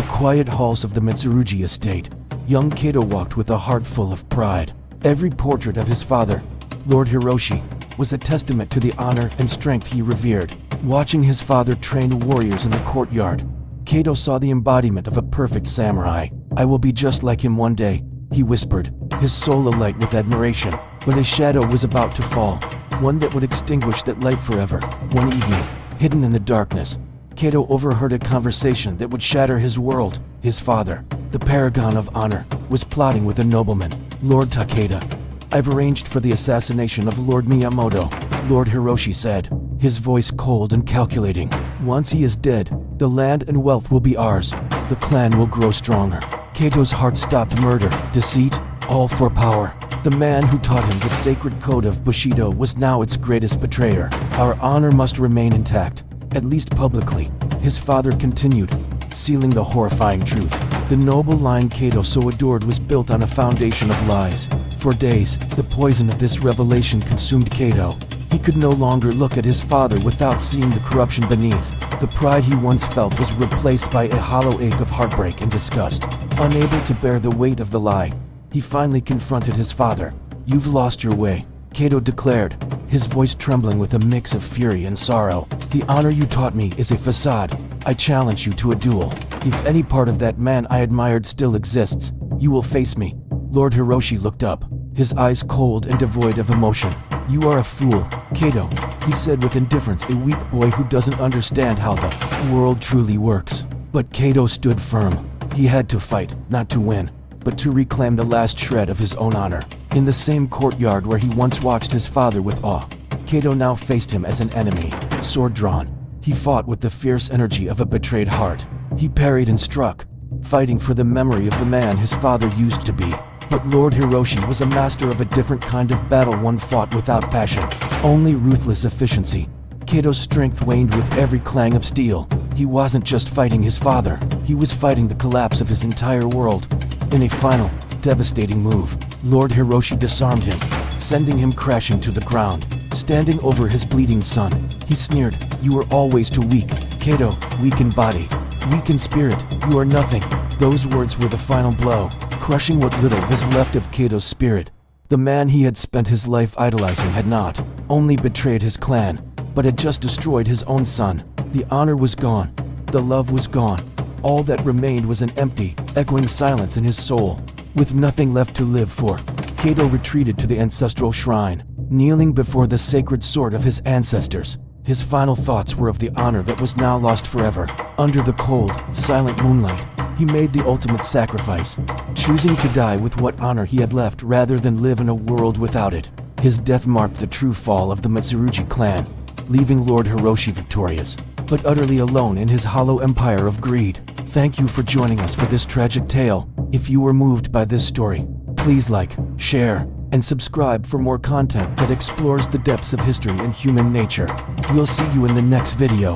quiet halls of the Mitsurugi estate, young Kaito walked with a heart full of pride. Every portrait of his father, Lord Hiroshi, was a testament to the honor and strength he revered. Watching his father train warriors in the courtyard, Kaito saw the embodiment of a perfect samurai. "I will be just like him one day," he whispered, his soul alight with admiration. But a shadow was about to fall, one that would extinguish that light forever. One evening, hidden in the darkness, Kaito overheard a conversation that would shatter his world. His father, the paragon of honor, was plotting with a nobleman, Lord Takeda. "I've arranged for the assassination of Lord Miyamoto," Lord Hiroshi said, his voice cold and calculating. "Once he is dead, the land and wealth will be ours. The clan will grow stronger." Kaito's heart stopped. Murder, deceit, all for power. The man who taught him the sacred code of Bushido was now its greatest betrayer. "Our honor must remain intact, at least publicly," his father continued, sealing the horrifying truth. The noble line Kaito so adored was built on a foundation of lies. For days, the poison of this revelation consumed Kaito. He could no longer look at his father without seeing the corruption beneath. The pride he once felt was replaced by a hollow ache of heartbreak and disgust. Unable to bear the weight of the lie, he finally confronted his father. "You've lost your way," Kaito declared, his voice trembling with a mix of fury and sorrow. "The honor you taught me is a facade. I challenge you to a duel. If any part of that man I admired still exists, you will face me." Lord Hiroshi looked up, his eyes cold and devoid of emotion. "You are a fool, Kaito," he said with indifference, "a weak boy who doesn't understand how the world truly works." But Kaito stood firm. He had to fight, not to win, but to reclaim the last shred of his own honor. In the same courtyard where he once watched his father with awe, Kaito now faced him as an enemy, sword drawn. He fought with the fierce energy of a betrayed heart. He parried and struck, fighting for the memory of the man his father used to be. But Lord Hiroshi was a master of a different kind of battle, one fought without passion, only ruthless efficiency. Kaito's strength waned with every clang of steel. He wasn't just fighting his father, he was fighting the collapse of his entire world. In a final, devastating move, Lord Hiroshi disarmed him, sending him crashing to the ground. Standing over his bleeding son, he sneered, "You are always too weak, Kaito, weak in body, weak in spirit, you are nothing." Those words were the final blow, crushing what little was left of Kaito's spirit. The man he had spent his life idolizing had not only betrayed his clan, but had just destroyed his own son. The honor was gone, the love was gone. All that remained was an empty, echoing silence in his soul. With nothing left to live for, Kaito retreated to the ancestral shrine, kneeling before the sacred sword of his ancestors. His final thoughts were of the honor that was now lost forever. Under the cold, silent moonlight, he made the ultimate sacrifice, choosing to die with what honor he had left rather than live in a world without it. His death marked the true fall of the Mitsurugi clan, leaving Lord Hiroshi victorious, but utterly alone in his hollow empire of greed. Thank you for joining us for this tragic tale. If you were moved by this story, please like, share, and subscribe for more content that explores the depths of history and human nature. We'll see you in the next video.